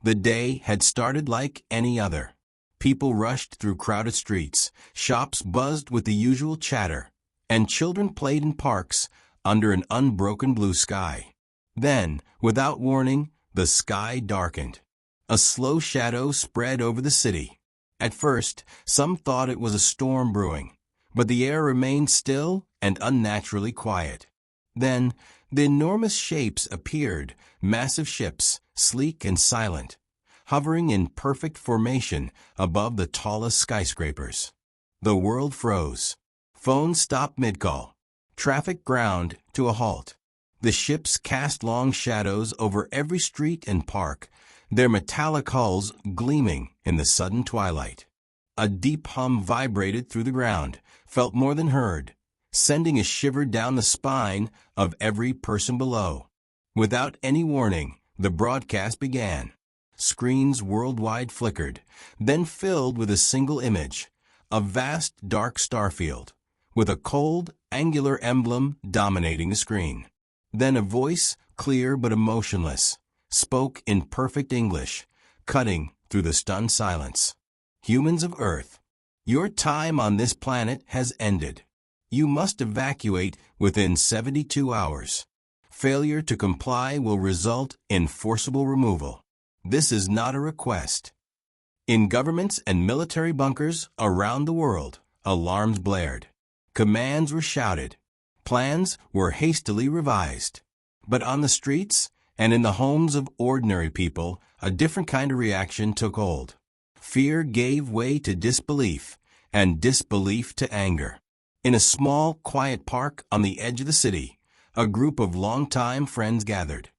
The day had started like any other. People rushed through crowded streets, shops buzzed with the usual chatter, and children played in parks under an unbroken blue sky. Then, without warning, the sky darkened. A slow shadow spread over the city. At first, some thought it was a storm brewing, but the air remained still and unnaturally quiet. Then, the enormous shapes appeared, massive ships, sleek and silent, hovering in perfect formation above the tallest skyscrapers. The world froze. Phones stopped mid-call. Traffic ground to a halt. The ships cast long shadows over every street and park, their metallic hulls gleaming in the sudden twilight. A deep hum vibrated through the ground, felt more than heard, sending a shiver down the spine of every person below. Without any warning, the broadcast began. Screens worldwide flickered, then filled with a single image, a vast dark starfield, with a cold, angular emblem dominating the screen. Then a voice, clear but emotionless, spoke in perfect English, cutting through the stunned silence. Humans of Earth, your time on this planet has ended. You must evacuate within 72 hours. Failure to comply will result in forcible removal. This is not a request. In governments and military bunkers around the world, alarms blared. Commands were shouted. Plans were hastily revised. But on the streets and in the homes of ordinary people, a different kind of reaction took hold. Fear gave way to disbelief, and disbelief to anger. In a small, quiet park on the edge of the city, a group of longtime friends gathered.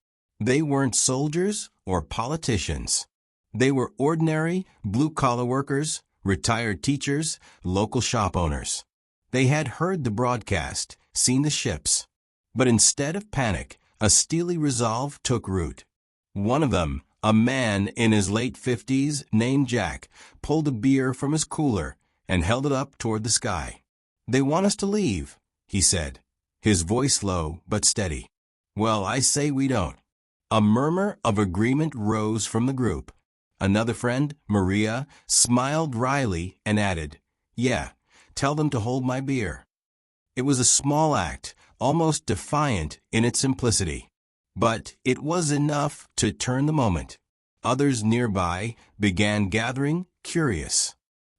They weren't soldiers or politicians. They were ordinary, blue-collar workers, retired teachers, local shop owners. They had heard the broadcast, seen the ships. But instead of panic, a steely resolve took root. One of them, a man in his late 50s named Jack, pulled a beer from his cooler and held it up toward the sky. "They want us to leave," he said, his voice low but steady. "Well, I say we don't." A murmur of agreement rose from the group. Another friend, Maria, smiled wryly and added, "Yeah, tell them to hold my beer." It was a small act, almost defiant in its simplicity. But it was enough to turn the moment. Others nearby began gathering, curious.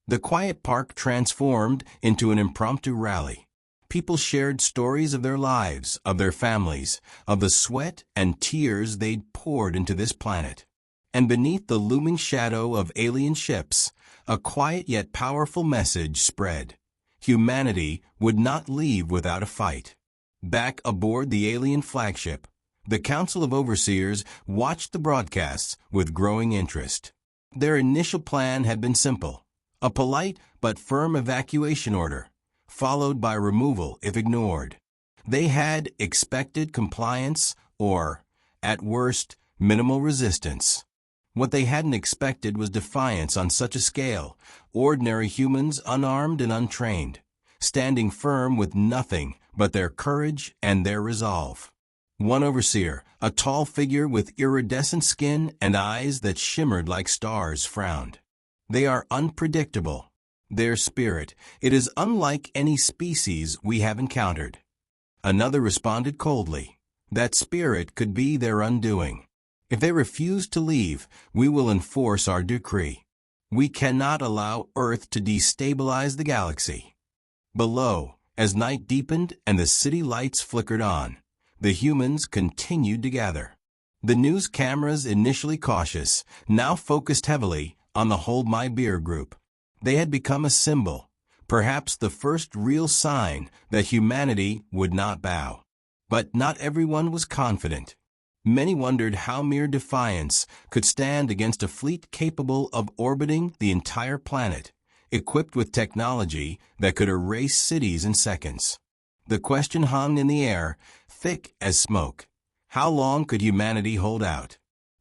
The quiet park transformed into an impromptu rally. People shared stories of their lives, of their families, of the sweat and tears they'd poured into this planet. And beneath the looming shadow of alien ships, a quiet yet powerful message spread. Humanity would not leave without a fight. Back aboard the alien flagship, the Council of Overseers watched the broadcasts with growing interest. Their initial plan had been simple: a polite but firm evacuation order, followed by removal if ignored. They had expected compliance or, at worst, minimal resistance. What they hadn't expected was defiance on such a scale, ordinary humans unarmed and untrained, standing firm with nothing but their courage and their resolve. One overseer, a tall figure with iridescent skin and eyes that shimmered like stars, frowned. "They are unpredictable. Their spirit, it is unlike any species we have encountered." Another responded coldly. "That spirit could be their undoing. If they refuse to leave, we will enforce our decree. We cannot allow Earth to destabilize the galaxy." Below, as night deepened and the city lights flickered on, the humans continued to gather. The news cameras, initially cautious, now focused heavily on the Hold My Beer group. They had become a symbol, perhaps the first real sign that humanity would not bow. But not everyone was confident. Many wondered how mere defiance could stand against a fleet capable of orbiting the entire planet, equipped with technology that could erase cities in seconds. The question hung in the air, thick as smoke. How long could humanity hold out?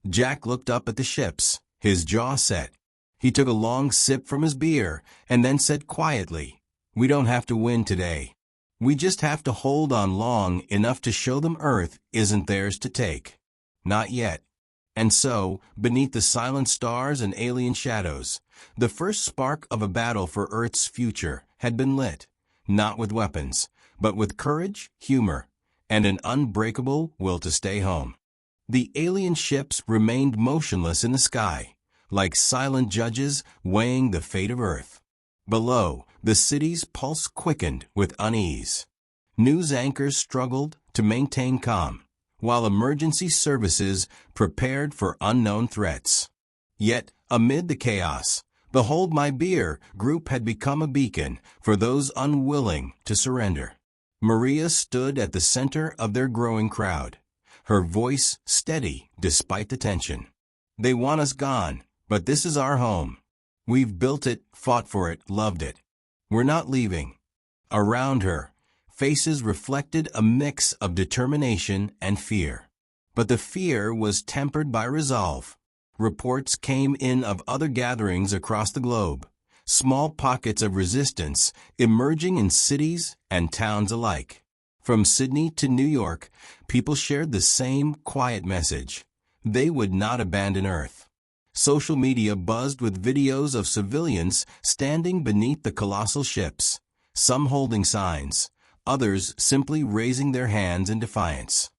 Jack looked up at the ships, his jaw set. He took a long sip from his beer and then said quietly, "We don't have to win today. We just have to hold on long enough to show them Earth isn't theirs to take. Not yet." And so, beneath the silent stars and alien shadows, the first spark of a battle for Earth's future had been lit, not with weapons, but with courage, humor, and an unbreakable will to stay home. The alien ships remained motionless in the sky, like silent judges weighing the fate of Earth. Below, the city's pulse quickened with unease. News anchors struggled to maintain calm, while emergency services prepared for unknown threats. Yet, amid the chaos, the Hold My Beer group had become a beacon for those unwilling to surrender. Maria stood at the center of their growing crowd, her voice steady despite the tension. They want us gone, but this is our home. We've built it, fought for it, loved it. We're not leaving. Around her, faces reflected a mix of determination and fear. But the fear was tempered by resolve. Reports came in of other gatherings across the globe, small pockets of resistance emerging in cities and towns alike. From Sydney to New York, people shared the same quiet message. They would not abandon Earth. Social media buzzed with videos of civilians standing beneath the colossal ships, some holding signs, others simply raising their hands in defiance.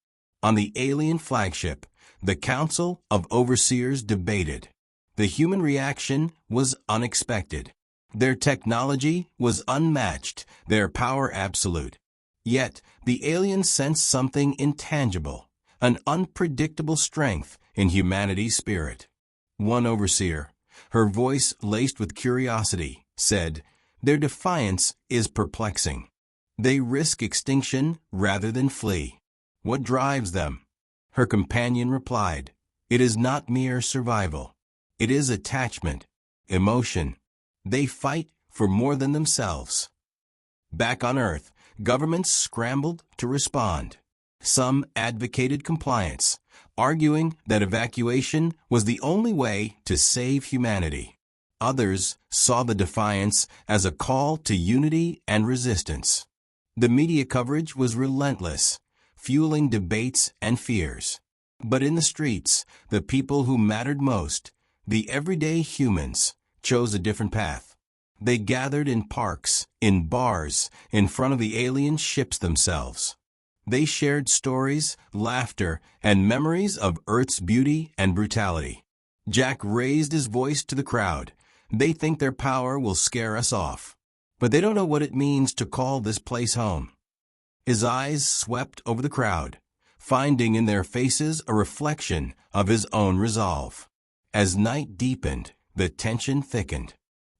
On the alien flagship, the Council of Overseers debated. The human reaction was unexpected. Their technology was unmatched, their power absolute. Yet, the aliens sensed something intangible, an unpredictable strength in humanity's spirit. One overseer, her voice laced with curiosity, said, "Their defiance is perplexing. They risk extinction rather than flee. What drives them?" Her companion replied, "It is not mere survival. It is attachment, emotion. They fight for more than themselves." Back on Earth, governments scrambled to respond. Some advocated compliance, arguing that evacuation was the only way to save humanity. Others saw the defiance as a call to unity and resistance. The media coverage was relentless, fueling debates and fears. But in the streets, the people who mattered most, the everyday humans, chose a different path. They gathered in parks, in bars, in front of the alien ships themselves. They shared stories, laughter, and memories of Earth's beauty and brutality. Jack raised his voice to the crowd. "They think their power will scare us off. But they don't know what it means to call this place home." His eyes swept over the crowd, finding in their faces a reflection of his own resolve. As night deepened, the tension thickened.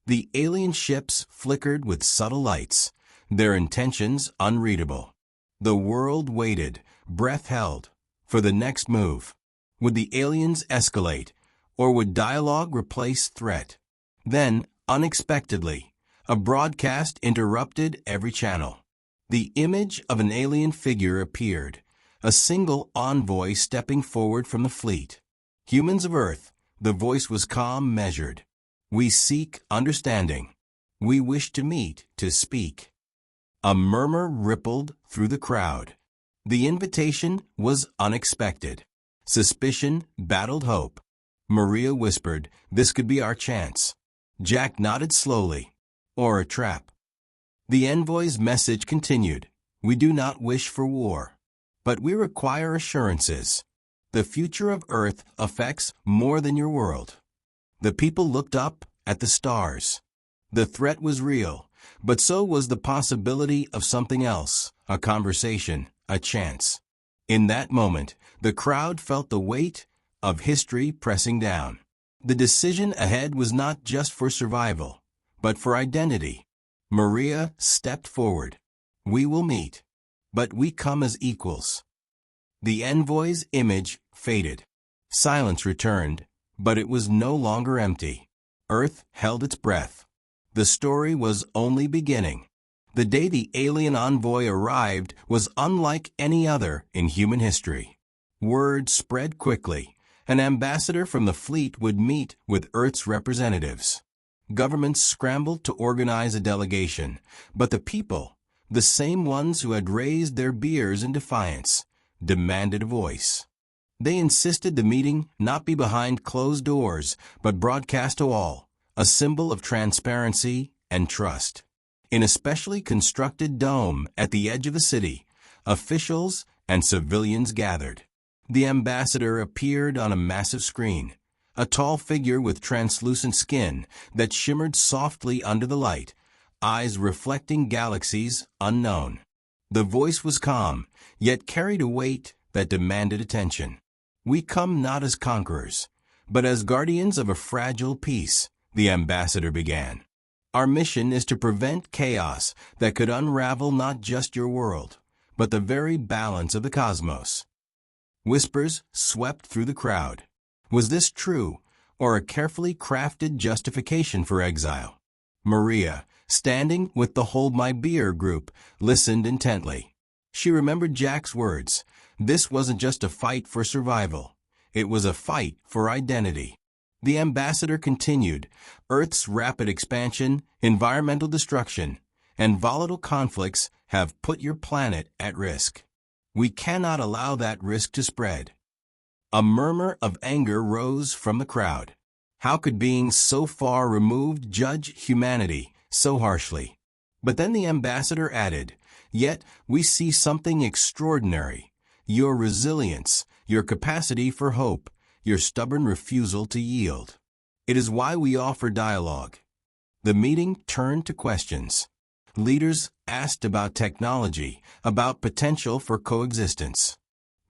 The alien ships flickered with subtle lights, their intentions unreadable. The world waited, breath held, for the next move. Would the aliens escalate, or would dialogue replace threat? Then, unexpectedly, a broadcast interrupted every channel. The image of an alien figure appeared, a single envoy stepping forward from the fleet. "Humans of Earth," the voice was calm, measured. "We seek understanding. We wish to meet, to speak." A murmur rippled through the crowd. The invitation was unexpected. Suspicion battled hope. Maria whispered, "This could be our chance." Jack nodded slowly. "Or a trap." The envoy's message continued. "We do not wish for war, but we require assurances. The future of Earth affects more than your world." The people looked up at the stars. The threat was real, but so was the possibility of something else, a conversation, a chance. In that moment, the crowd felt the weight of history pressing down. The decision ahead was not just for survival, but for identity. Maria stepped forward. "We will meet, but we come as equals." The envoy's image faded. Silence returned, but it was no longer empty. Earth held its breath. The story was only beginning. The day the alien envoy arrived was unlike any other in human history. Word spread quickly. An ambassador from the fleet would meet with Earth's representatives. Governments scrambled to organize a delegation, but the people, the same ones who had raised their beers in defiance, demanded a voice. They insisted the meeting not be behind closed doors, but broadcast to all, a symbol of transparency and trust. In a specially constructed dome at the edge of the city, officials and civilians gathered. The ambassador appeared on a massive screen, a tall figure with translucent skin that shimmered softly under the light, eyes reflecting galaxies unknown. The voice was calm, yet carried a weight that demanded attention. "We come not as conquerors, but as guardians of a fragile peace," the ambassador began. "Our mission is to prevent chaos that could unravel not just your world, but the very balance of the cosmos." Whispers swept through the crowd. Was this true, or a carefully crafted justification for exile? Maria, standing with the Hold My Beer group, listened intently. She remembered Jack's words. This wasn't just a fight for survival. It was a fight for identity. The ambassador continued, "Earth's rapid expansion, environmental destruction, and volatile conflicts have put your planet at risk. We cannot allow that risk to spread." A murmur of anger rose from the crowd. How could beings so far removed judge humanity so harshly? But then the ambassador added, "Yet we see something extraordinary. Your resilience, your capacity for hope, your stubborn refusal to yield. It is why we offer dialogue." The meeting turned to questions. Leaders asked about technology, about potential for coexistence.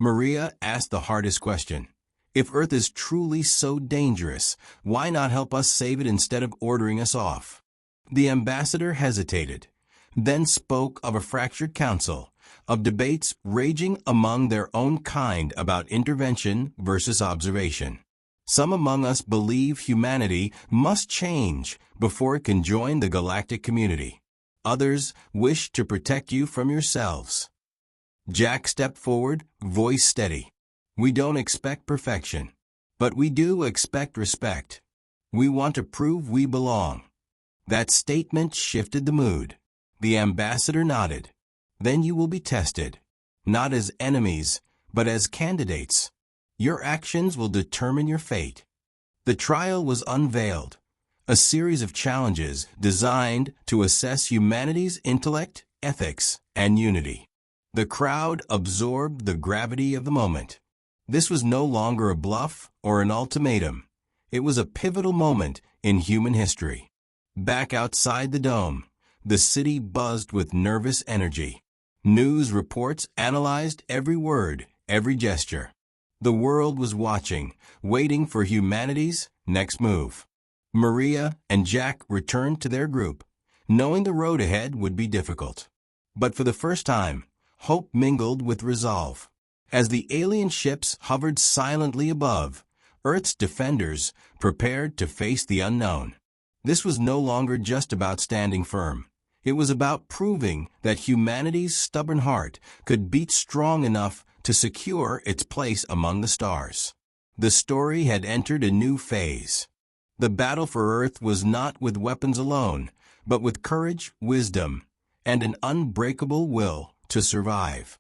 Maria asked the hardest question. If Earth is truly so dangerous, why not help us save it instead of ordering us off? The ambassador hesitated, then spoke of a fractured council, of debates raging among their own kind about intervention versus observation. Some among us believe humanity must change before it can join the galactic community. Others wish to protect you from yourselves. Jack stepped forward, voice steady. "We don't expect perfection, but we do expect respect. We want to prove we belong." That statement shifted the mood. The ambassador nodded. "Then you will be tested, not as enemies, but as candidates. Your actions will determine your fate." The trial was unveiled, a series of challenges designed to assess humanity's intellect, ethics, and unity. The crowd absorbed the gravity of the moment. This was no longer a bluff or an ultimatum. It was a pivotal moment in human history. Back outside the dome, the city buzzed with nervous energy. News reports analyzed every word, every gesture. The world was watching, waiting for humanity's next move. Maria and Jack returned to their group, knowing the road ahead would be difficult. But for the first time, hope mingled with resolve. As the alien ships hovered silently above, Earth's defenders prepared to face the unknown. This was no longer just about standing firm. It was about proving that humanity's stubborn heart could beat strong enough to secure its place among the stars. The story had entered a new phase. The battle for Earth was not with weapons alone, but with courage, wisdom, and an unbreakable will to survive.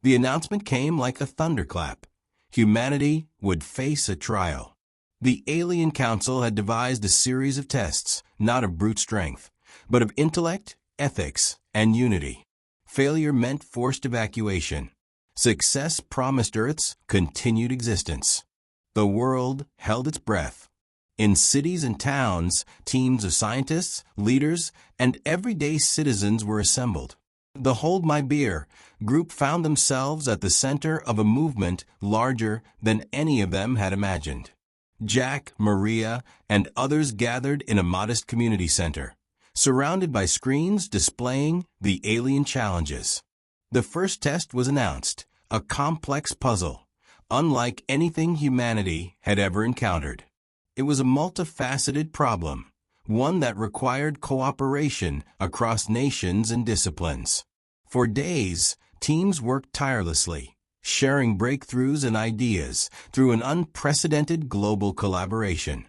The announcement came like a thunderclap. Humanity would face a trial. The Alien Council had devised a series of tests, not of brute strength, but of intellect, ethics, and unity. Failure meant forced evacuation. Success promised Earth's continued existence. The world held its breath. In cities and towns, teams of scientists, leaders, and everyday citizens were assembled. The Hold My Beer group found themselves at the center of a movement larger than any of them had imagined. Jack, Maria, and others gathered in a modest community center, surrounded by screens displaying the alien challenges. The first test was announced, a complex puzzle, unlike anything humanity had ever encountered. It was a multifaceted problem, one that required cooperation across nations and disciplines. For days, teams worked tirelessly, sharing breakthroughs and ideas through an unprecedented global collaboration.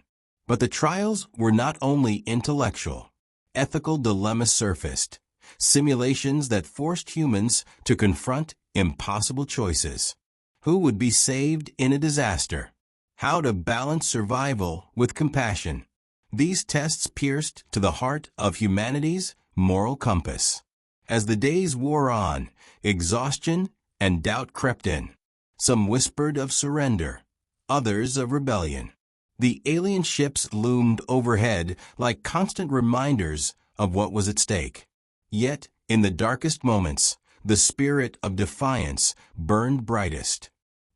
But the trials were not only intellectual. Ethical dilemmas surfaced, simulations that forced humans to confront impossible choices. Who would be saved in a disaster? How to balance survival with compassion. These tests pierced to the heart of humanity's moral compass. As the days wore on, exhaustion and doubt crept in. Some whispered of surrender, others of rebellion. The alien ships loomed overhead like constant reminders of what was at stake. Yet, in the darkest moments, the spirit of defiance burned brightest.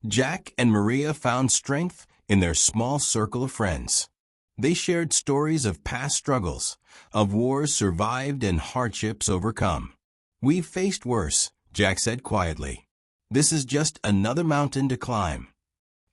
Jack and Maria found strength in their small circle of friends. They shared stories of past struggles, of wars survived and hardships overcome. "We've faced worse," Jack said quietly. "This is just another mountain to climb."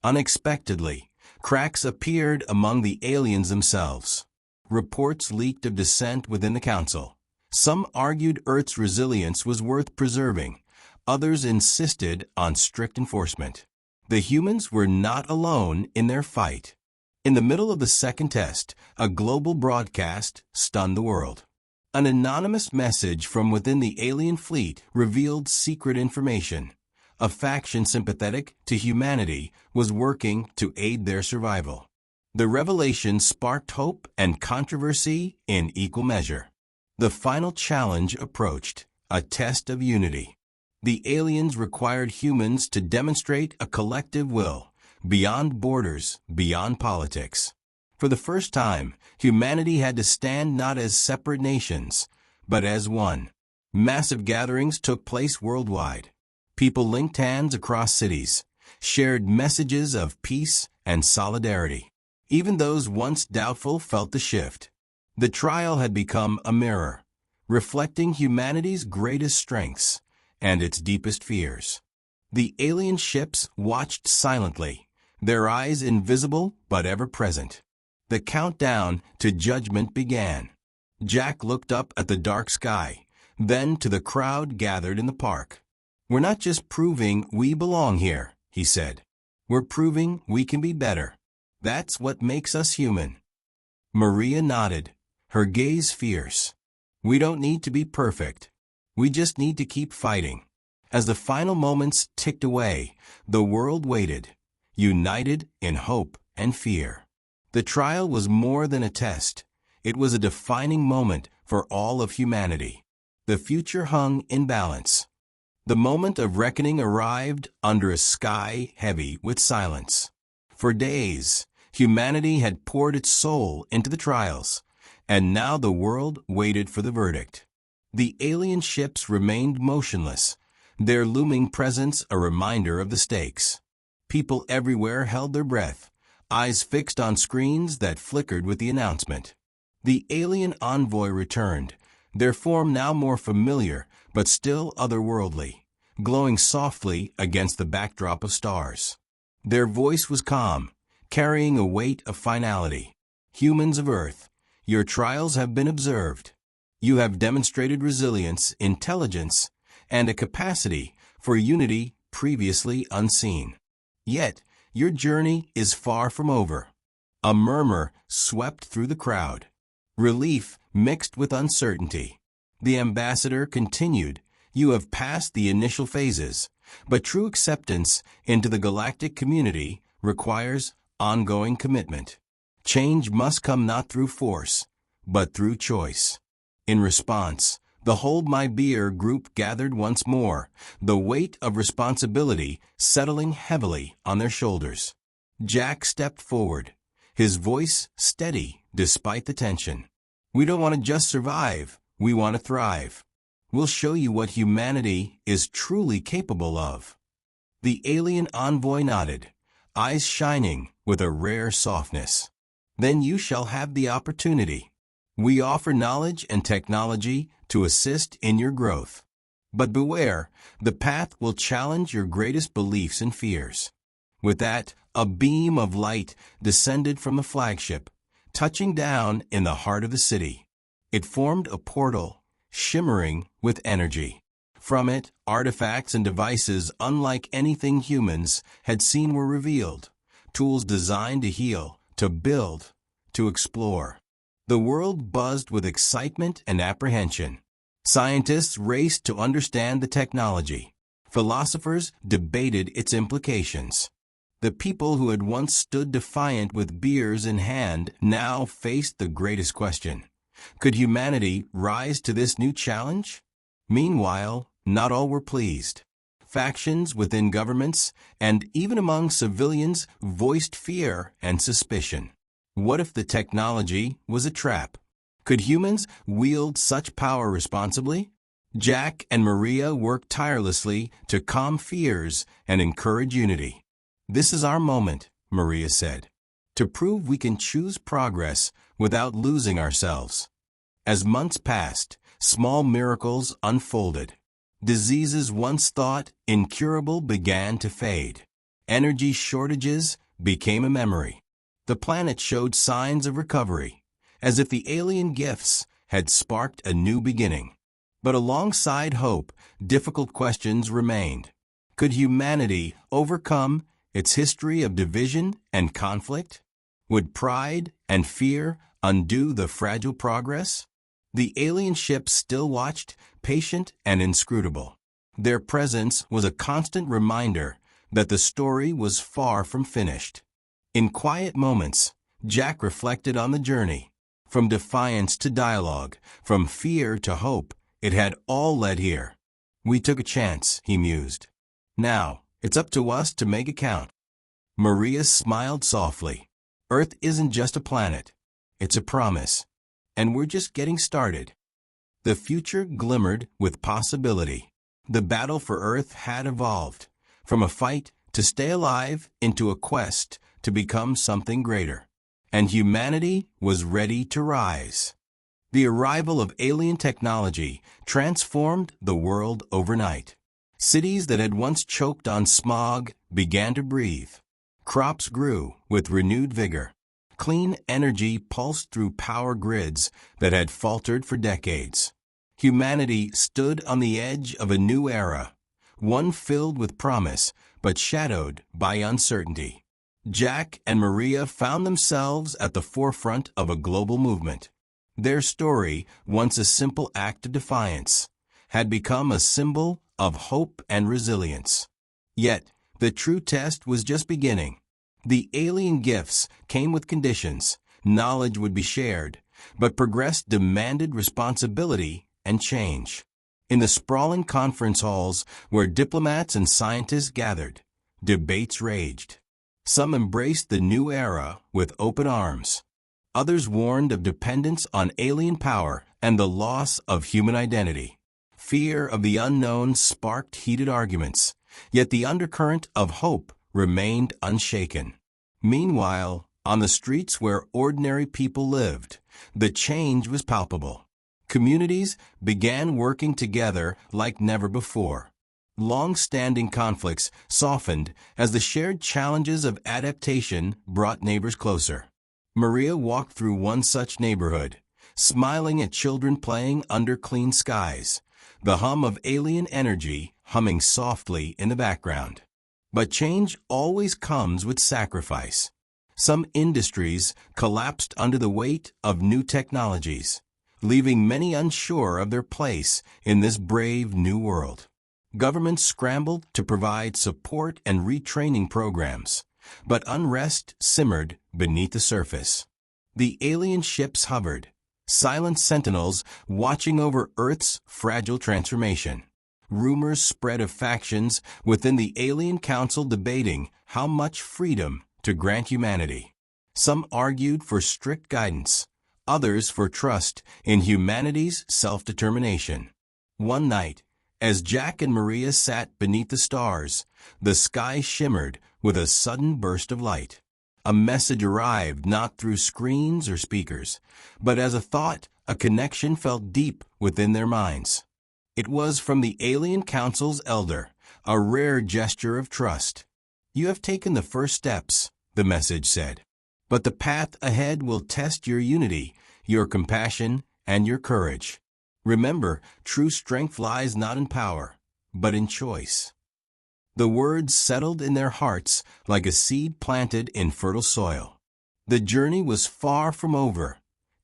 Unexpectedly, cracks appeared among the aliens themselves. Reports leaked of dissent within the council. Some argued Earth's resilience was worth preserving. Others insisted on strict enforcement. The humans were not alone in their fight. In the middle of the second test, a global broadcast stunned the world. An anonymous message from within the alien fleet revealed secret information. A faction sympathetic to humanity was working to aid their survival. The revelation sparked hope and controversy in equal measure. The final challenge approached, a test of unity. The aliens required humans to demonstrate a collective will, beyond borders, beyond politics. For the first time, humanity had to stand not as separate nations, but as one. Massive gatherings took place worldwide. People linked hands across cities, shared messages of peace and solidarity. Even those once doubtful felt the shift. The trial had become a mirror, reflecting humanity's greatest strengths and its deepest fears. The alien ships watched silently, their eyes invisible but ever present. The countdown to judgment began. Jack looked up at the dark sky, then to the crowd gathered in the park. "We're not just proving we belong here," he said. "We're proving we can be better. That's what makes us human." Maria nodded, her gaze fierce. "We don't need to be perfect. We just need to keep fighting." As the final moments ticked away, the world waited, united in hope and fear. The trial was more than a test. It was a defining moment for all of humanity. The future hung in balance. The moment of reckoning arrived under a sky heavy with silence. For days, humanity had poured its soul into the trials, and now the world waited for the verdict. The alien ships remained motionless, their looming presence a reminder of the stakes. People everywhere held their breath, eyes fixed on screens that flickered with the announcement. The alien envoy returned, their form now more familiar but still otherworldly, glowing softly against the backdrop of stars. Their voice was calm, carrying a weight of finality. "Humans of Earth, your trials have been observed. You have demonstrated resilience, intelligence, and a capacity for unity previously unseen. Yet, your journey is far from over." A murmur swept through the crowd. Relief mixed with uncertainty. The ambassador continued, "You have passed the initial phases, but true acceptance into the galactic community requires ongoing commitment. Change must come not through force, but through choice." In response, the Hold My Beer group gathered once more, the weight of responsibility settling heavily on their shoulders. Jack stepped forward, his voice steady despite the tension. "We don't want to just survive, we want to thrive. We'll show you what humanity is truly capable of." The alien envoy nodded, eyes shining with a rare softness. "Then you shall have the opportunity. We offer knowledge and technology to assist in your growth. But beware, the path will challenge your greatest beliefs and fears." With that, a beam of light descended from the flagship, touching down in the heart of the city. It formed a portal, shimmering with energy. From it, artifacts and devices unlike anything humans had seen were revealed, tools designed to heal, to build, to explore. The world buzzed with excitement and apprehension. Scientists raced to understand the technology. Philosophers debated its implications. The people who had once stood defiant with beers in hand now faced the greatest question. Could humanity rise to this new challenge? Meanwhile, not all were pleased. Factions within governments and even among civilians voiced fear and suspicion. What if the technology was a trap? Could humans wield such power responsibly? Jack and Maria worked tirelessly to calm fears and encourage unity. "This is our moment," Maria said, "to prove we can choose progress without losing ourselves." As months passed, small miracles unfolded. Diseases once thought incurable began to fade. Energy shortages became a memory. The planet showed signs of recovery, as if the alien gifts had sparked a new beginning. But alongside hope, difficult questions remained. Could humanity overcome its history of division and conflict? Would pride and fear undo the fragile progress? The alien ships still watched, patient and inscrutable. Their presence was a constant reminder that the story was far from finished. In quiet moments, Jack reflected on the journey. From defiance to dialogue, from fear to hope, it had all led here. "We took a chance," he mused. "Now, it's up to us to make it count." Maria smiled softly. "Earth isn't just a planet. It's a promise. And we're just getting started." The future glimmered with possibility. The battle for Earth had evolved, from a fight to stay alive into a quest to become something greater. And humanity was ready to rise. The arrival of alien technology transformed the world overnight. Cities that had once choked on smog began to breathe. Crops grew with renewed vigor. Clean energy pulsed through power grids that had faltered for decades. Humanity stood on the edge of a new era, one filled with promise but shadowed by uncertainty. Jack and Maria found themselves at the forefront of a global movement. Their story, once a simple act of defiance, had become a symbol of hope and resilience. Yet, the true test was just beginning. The alien gifts came with conditions. Knowledge would be shared, but progress demanded responsibility and change. In the sprawling conference halls where diplomats and scientists gathered, debates raged. Some embraced the new era with open arms. Others warned of dependence on alien power and the loss of human identity. Fear of the unknown sparked heated arguments, yet the undercurrent of hope remained unshaken. Meanwhile, on the streets where ordinary people lived, the change was palpable. Communities began working together like never before. Long-standing conflicts softened as the shared challenges of adaptation brought neighbors closer. Maria walked through one such neighborhood, smiling at children playing under clean skies, the hum of alien energy humming softly in the background. But change always comes with sacrifice. Some industries collapsed under the weight of new technologies, leaving many unsure of their place in this brave new world. Governments scrambled to provide support and retraining programs, but unrest simmered beneath the surface. The alien ships hovered, silent sentinels watching over Earth's fragile transformation. Rumors spread of factions within the alien council debating how much freedom to grant humanity. Some argued for strict guidance, others for trust in humanity's self-determination. One night, as Jack and Maria sat beneath the stars, the sky shimmered with a sudden burst of light. A message arrived not through screens or speakers, but as a thought, a connection felt deep within their minds. It was from the Alien Council's elder, a rare gesture of trust. "You have taken the first steps," the message said, "but the path ahead will test your unity, your compassion, and your courage. Remember, true strength lies not in power, but in choice." The words settled in their hearts like a seed planted in fertile soil. The journey was far from over,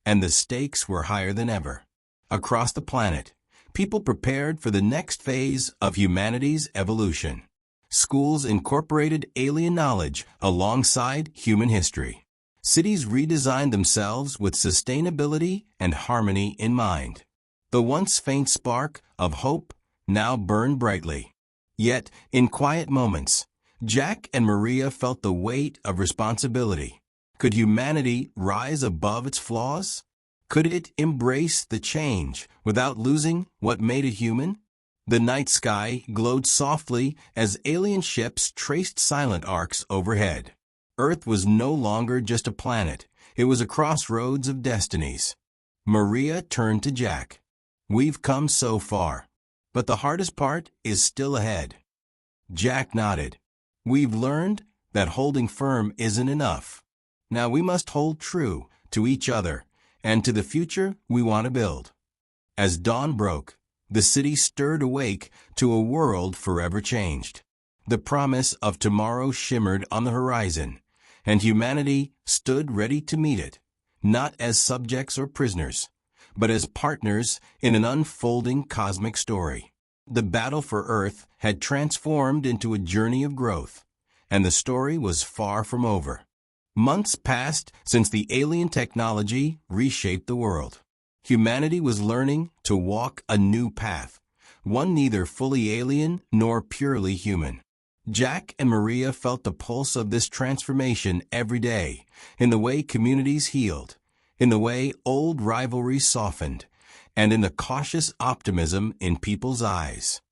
and the stakes were higher than ever. Across the planet, people prepared for the next phase of humanity's evolution. Schools incorporated alien knowledge alongside human history. Cities redesigned themselves with sustainability and harmony in mind. The once faint spark of hope now burned brightly. Yet, in quiet moments, Jack and Maria felt the weight of responsibility. Could humanity rise above its flaws? Could it embrace the change without losing what made it human? The night sky glowed softly as alien ships traced silent arcs overhead. Earth was no longer just a planet. It was a crossroads of destinies. Maria turned to Jack. "We've come so far, but the hardest part is still ahead." Jack nodded. "We've learned that holding firm isn't enough. Now we must hold true to each other and to the future we want to build." As dawn broke, the city stirred awake to a world forever changed. The promise of tomorrow shimmered on the horizon, and humanity stood ready to meet it, not as subjects or prisoners, but as partners in an unfolding cosmic story. The battle for Earth had transformed into a journey of growth, and the story was far from over. Months passed since the alien technology reshaped the world. Humanity was learning to walk a new path, one neither fully alien nor purely human. Jack and Maria felt the pulse of this transformation every day, in the way communities healed, in the way old rivalries softened, and in the cautious optimism in people's eyes.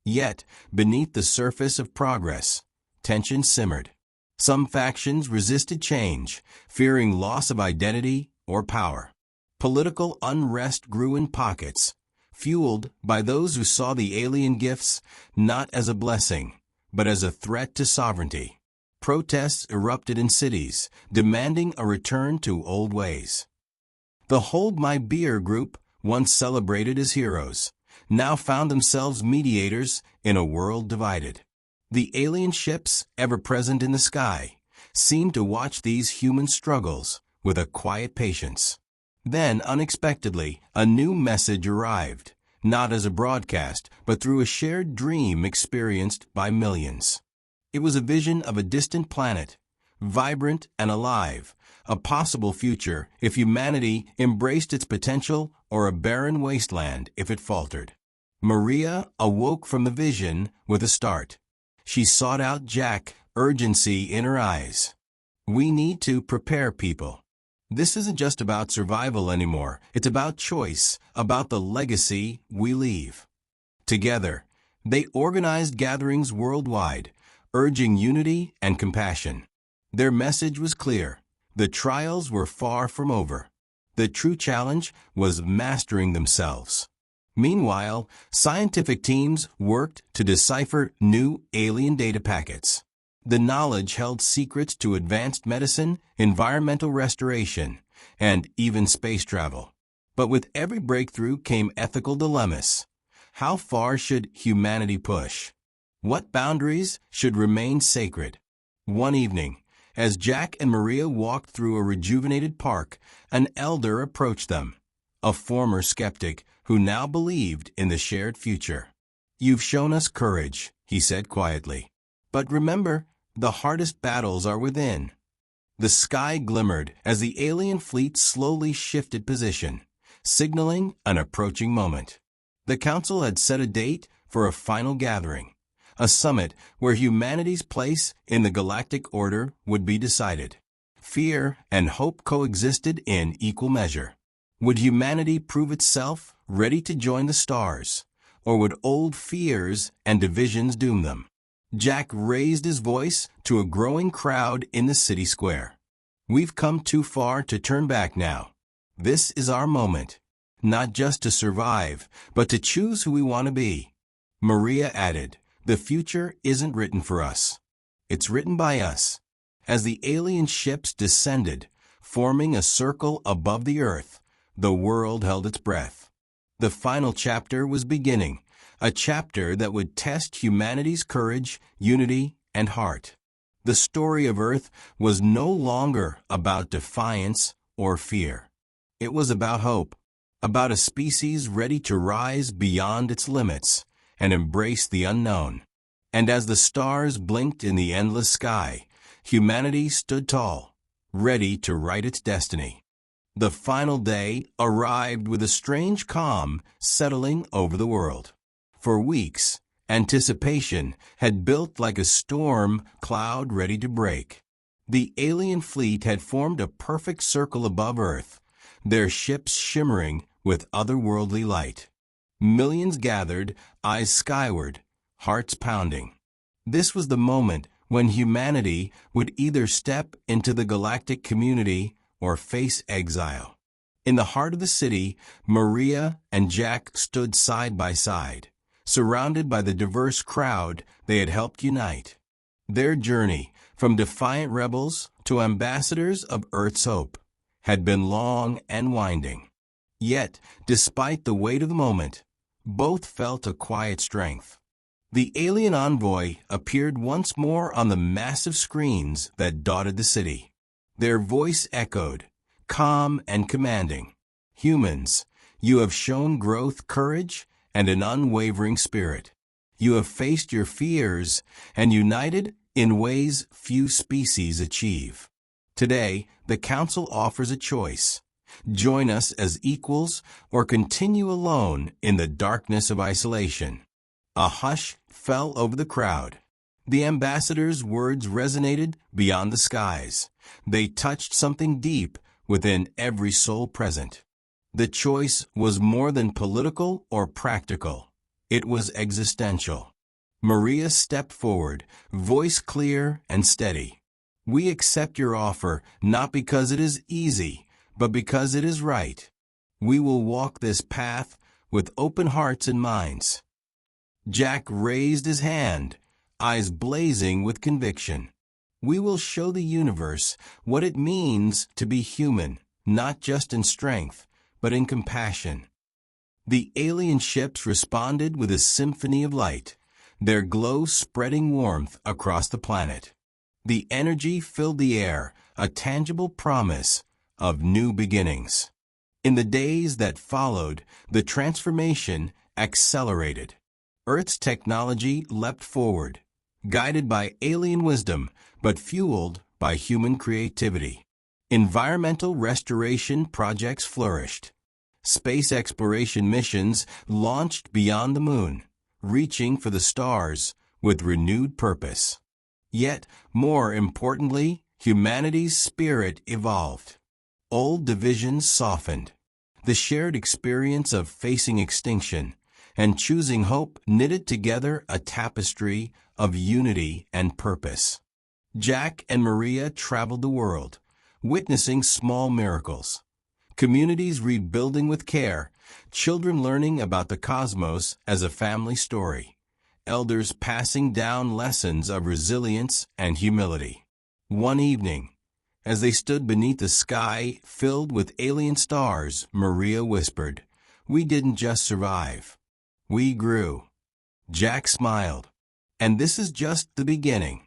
Yet, beneath the surface of progress, tension simmered. Some factions resisted change, fearing loss of identity or power. Political unrest grew in pockets, fueled by those who saw the alien gifts not as a blessing, but as a threat to sovereignty. Protests erupted in cities, demanding a return to old ways. The Hold My Beer group, once celebrated as heroes, now found themselves mediators in a world divided. The alien ships, ever present in the sky, seemed to watch these human struggles with a quiet patience. Then, unexpectedly, a new message arrived, not as a broadcast, but through a shared dream experienced by millions. It was a vision of a distant planet, vibrant and alive, a possible future if humanity embraced its potential, or a barren wasteland if it faltered. Maria awoke from the vision with a start. She sought out Jack, urgency in her eyes. "We need to prepare people. This isn't just about survival anymore. It's about choice, about the legacy we leave." Together, they organized gatherings worldwide, urging unity and compassion. Their message was clear. The trials were far from over. The true challenge was mastering themselves. Meanwhile, scientific teams worked to decipher new alien data packets. The knowledge held secrets to advanced medicine, environmental restoration, and even space travel. But with every breakthrough came ethical dilemmas. How far should humanity push? What boundaries should remain sacred? One evening, as Jack and Maria walked through a rejuvenated park, an elder approached them, a former skeptic who now believed in the shared future. "You've shown us courage," he said quietly. "But remember, the hardest battles are within." The sky glimmered as the alien fleet slowly shifted position, signaling an approaching moment. The council had set a date for a final gathering, a summit where humanity's place in the galactic order would be decided. Fear and hope coexisted in equal measure. Would humanity prove itself ready to join the stars, or would old fears and divisions doom them? Jack raised his voice to a growing crowd in the city square. "We've come too far to turn back now. This is our moment, not just to survive, but to choose who we want to be." Maria added, "The future isn't written for us. It's written by us." As the alien ships descended, forming a circle above the Earth, the world held its breath. The final chapter was beginning, a chapter that would test humanity's courage, unity, and heart. The story of Earth was no longer about defiance or fear. It was about hope. about a species ready to rise beyond its limits and embrace the unknown. And as the stars blinked in the endless sky, humanity stood tall, ready to write its destiny. The final day arrived with a strange calm settling over the world. For weeks, anticipation had built like a storm cloud ready to break. The alien fleet had formed a perfect circle above Earth, their ships shimmering with otherworldly light. Millions gathered, eyes skyward, hearts pounding. This was the moment when humanity would either step into the galactic community or face exile. In the heart of the city, Maria and Jack stood side by side, surrounded by the diverse crowd they had helped unite. Their journey, from defiant rebels to ambassadors of Earth's hope, had been long and winding. Yet, despite the weight of the moment, both felt a quiet strength. The alien envoy appeared once more on the massive screens that dotted the city. Their voice echoed, calm and commanding. Humans, you have shown growth, courage, and an unwavering spirit. You have faced your fears and united in ways few species achieve. Today, the Council offers a choice. Join us as equals or continue alone in the darkness of isolation. A hush fell over the crowd. The ambassador's words resonated beyond the skies. They touched something deep within every soul present. The choice was more than political or practical. It was existential. Maria stepped forward, voice clear and steady. We accept your offer not because it is easy, but because it is right. We will walk this path with open hearts and minds. Jack raised his hand, eyes blazing with conviction. We will show the universe what it means to be human, not just in strength, but in compassion. The alien ships responded with a symphony of light, their glow spreading warmth across the planet. The energy filled the air, a tangible promise of new beginnings. In the days that followed, the transformation accelerated. Earth's technology leapt forward, guided by alien wisdom, but fueled by human creativity. Environmental restoration projects flourished. Space exploration missions launched beyond the moon, reaching for the stars with renewed purpose. Yet, more importantly, humanity's spirit evolved. Old divisions softened. The shared experience of facing extinction and choosing hope knitted together a tapestry of unity and purpose. Jack and Maria traveled the world, witnessing small miracles. Communities rebuilding with care, children learning about the cosmos as a family story, elders passing down lessons of resilience and humility. One evening, as they stood beneath the sky filled with alien stars, Maria whispered, "We didn't just survive. We grew." Jack smiled. "And this is just the beginning."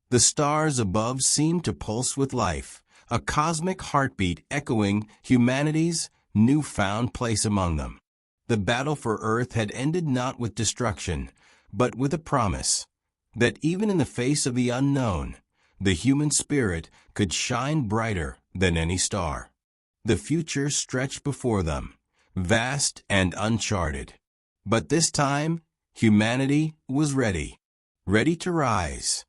The stars above seemed to pulse with life, a cosmic heartbeat echoing humanity's newfound place among them. The battle for Earth had ended not with destruction, but with a promise that even in the face of the unknown, the human spirit could shine brighter than any star. The future stretched before them, vast and uncharted. But this time, humanity was ready to rise,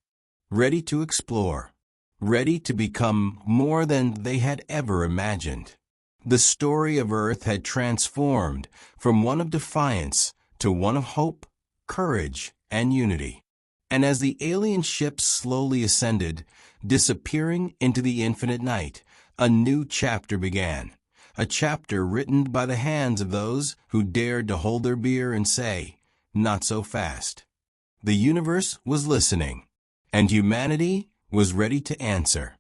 ready to explore, ready to become more than they had ever imagined. The story of Earth had transformed from one of defiance to one of hope, courage, and unity. And as the alien ships slowly ascended, disappearing into the infinite night, a new chapter began. A chapter written by the hands of those who dared to hold their beer and say, "Not so fast." The universe was listening, and humanity was ready to answer.